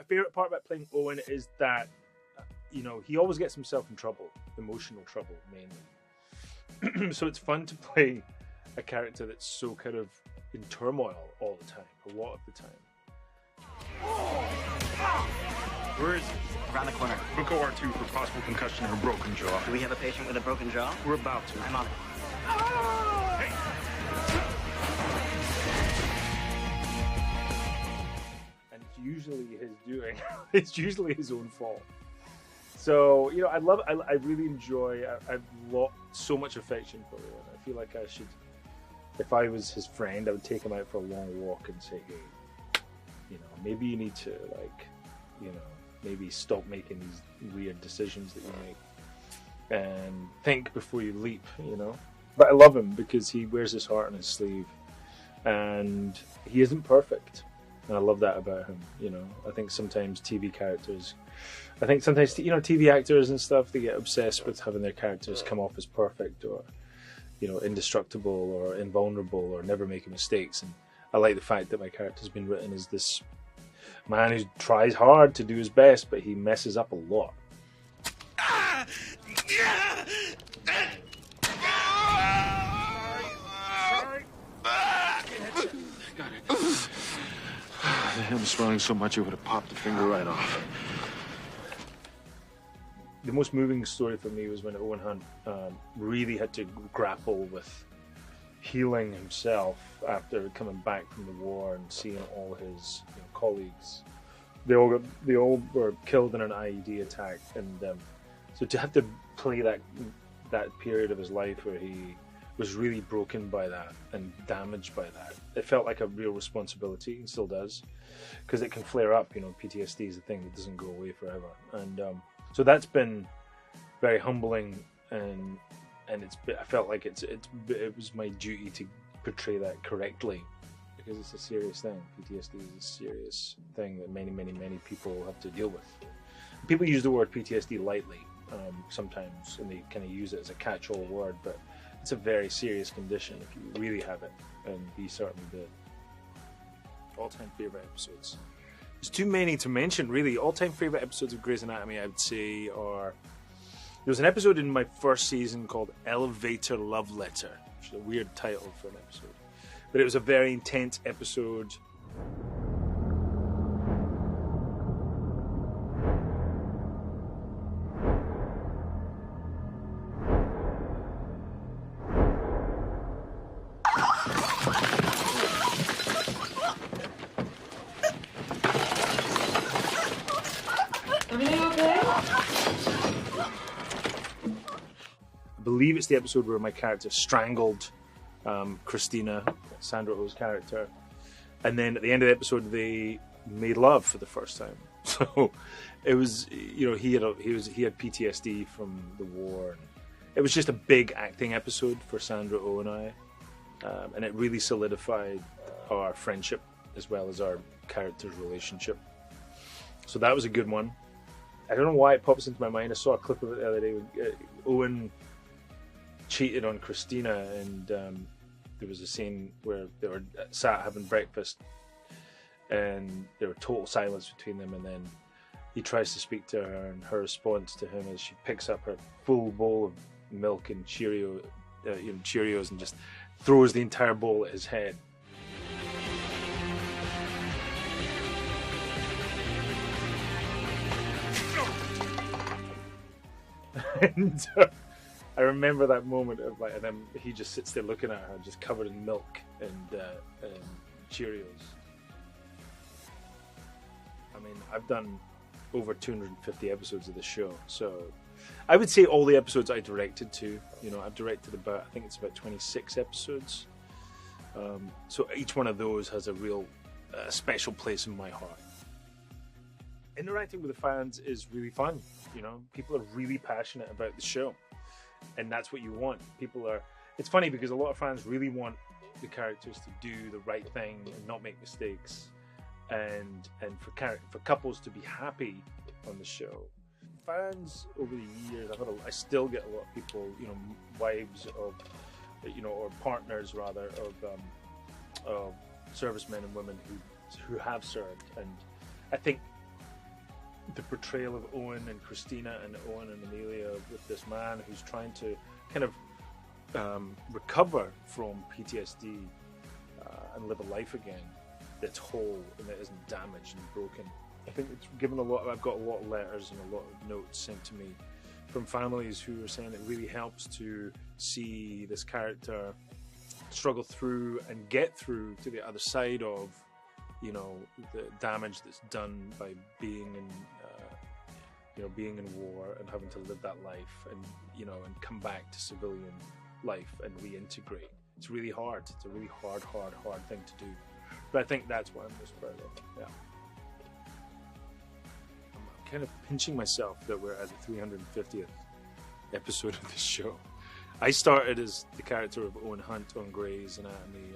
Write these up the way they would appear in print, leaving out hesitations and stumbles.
My favourite part about playing Owen is that, you know, he always gets himself in trouble, emotional trouble mainly. So it's fun to play a character that's so kind of in turmoil all the time, a lot of the time. Where is he? Around the corner. Book OR2 for possible concussion or broken jaw. Do we have a patient with a broken jaw? We're about to. I'm on it. Hey! And it's usually his doing. It's usually his own fault. So, you know, I really enjoy, I've so much affection for him. I feel like I should, if I was his friend, I would take him out for a long walk and say, hey, you know, maybe you need to, like, you know, maybe stop making these weird decisions that you make and think before you leap, you know. But I love him because he wears his heart on his sleeve and he isn't perfect. And I love that about him, you know. I think sometimes TV characters, you know, TV actors and stuff, they get obsessed with having their characters come off as perfect or, you know, indestructible or invulnerable or never making mistakes. And I like the fact that my character's been written as this man who tries hard to do his best, but he messes up a lot. Sorry. Got it. The hand's swelling so much it would have popped the finger right off. The most moving story for me was when Owen Hunt really had to grapple with healing himself after coming back from the war and seeing all his colleagues. They all were killed in an IED attack, and so to have to play that period of his life where he was really broken by that and damaged by that, it felt like a real responsibility, and still does, because it can flare up. You know, PTSD is a thing that doesn't go away forever, and so that's been very humbling, and I felt like it was my duty to portray that correctly, because it's a serious thing. PTSD is a serious thing that many people have to deal with. People use the word PTSD lightly sometimes, and they kind of use it as a catch-all word, but it's a very serious condition if you really have it, and he certainly did. All-time favorite episodes. There's too many to mention, really. All-time favorite episodes of Grey's Anatomy, I would say, are... There was an episode in my first season called Elevator Love Letter, which is a weird title for an episode. But it was a very intense episode. I believe it's the episode where my character strangled Christina, Sandra Oh's character, and then at the end of the episode they made love for the first time. So it was, you know, he had PTSD from the war, and it was just a big acting episode for Sandra Oh and I, and it really solidified our friendship as well as our characters' relationship. So that was a good one. I don't know why it pops into my mind. I saw a clip of it the other day. Owen cheated on Christina, and there was a scene where they were sat having breakfast and there was total silence between them, and then he tries to speak to her, and her response to him is she picks up her full bowl of milk and Cheerios and just throws the entire bowl at his head. And I remember that moment of like, and then he just sits there looking at her, just covered in milk and Cheerios. I mean, I've done over 250 episodes of the show, so I would say all the episodes I directed to. You know, I've directed about, I think it's about 26 episodes. So each one of those has a real special place in my heart. Interacting with the fans is really fun. You know, people are really passionate about the show, and that's what you want. It's funny because a lot of fans really want the characters to do the right thing and not make mistakes, and for couples to be happy on the show. Fans over the years, I still get a lot of people, you know, wives of, you know, or partners rather of servicemen and women who have served, and I think the portrayal of Owen and Christina and Owen and Amelia with this man who's trying to kind of recover from PTSD and live a life again that's whole and that isn't damaged and broken. I think it's given a lot. I've got a lot of letters and a lot of notes sent to me from families who are saying it really helps to see this character struggle through and get through to the other side of, you know, the damage that's done by being in, you know, being in war and having to live that life, and you know, and come back to civilian life and reintegrate. It's really hard. It's a really hard thing to do. But I think that's what I'm most proud of. Yeah. I'm kind of pinching myself that we're at the 350th episode of this show. I started as the character of Owen Hunt on Grey's Anatomy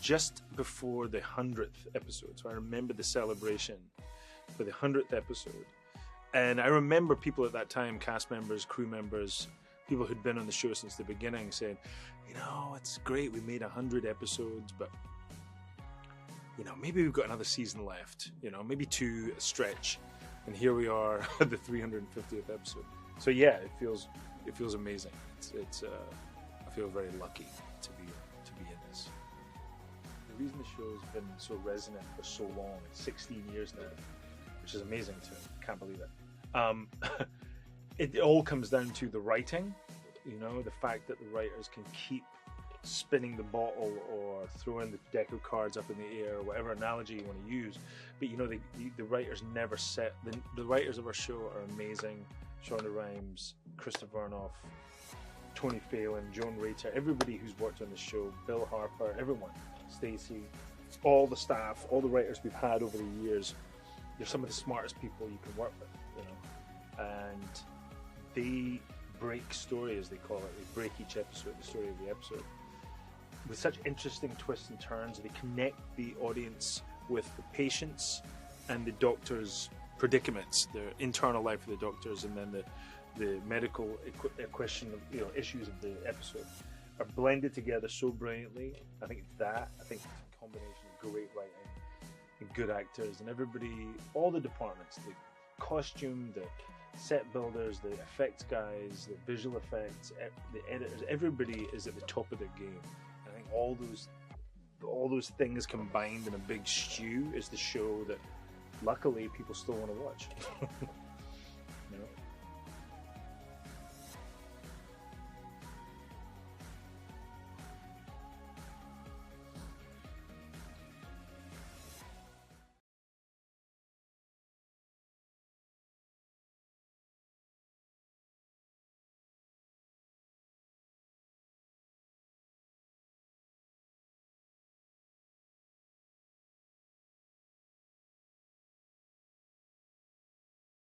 just before the 100th episode. So I remember the celebration for the 100th episode. And I remember people at that time, cast members, crew members, people who'd been on the show since the beginning saying, you know, it's great, we made 100 episodes, but, you know, maybe we've got another season left, you know, maybe 2 a stretch. And here we are at the 350th episode. So yeah, it feels amazing. It's I feel very lucky to be in this. The reason the show has been so resonant for so long, it's 16 years now, which is amazing to can't believe it. It all comes down to the writing, you know, the fact that the writers can keep spinning the bottle or throwing the deck of cards up in the air, or whatever analogy you want to use. But you know, the writers never set. The writers of our show are amazing. Shonda Rhimes, Krista Vernoff, Tony Phelan, Joan Rater, everybody who's worked on the show, Bill Harper, everyone, Stacey, all the staff, all the writers we've had over the years. They're some of the smartest people you can work with, you know, and they break story, as they call it. They break each episode, the story of the episode, with such interesting twists and turns. They connect the audience with the patients and the doctors' predicaments, the internal life of the doctors, and then the medical question of, you know, issues of the episode are blended together so brilliantly. I think it's that. I think it's a combination of great writing and good actors, and everybody, all the departments, the costume, the set builders, the effects guys, the visual effects, the editors, everybody is at the top of their game. And I think all those things combined in a big stew is the show that luckily people still want to watch. You know?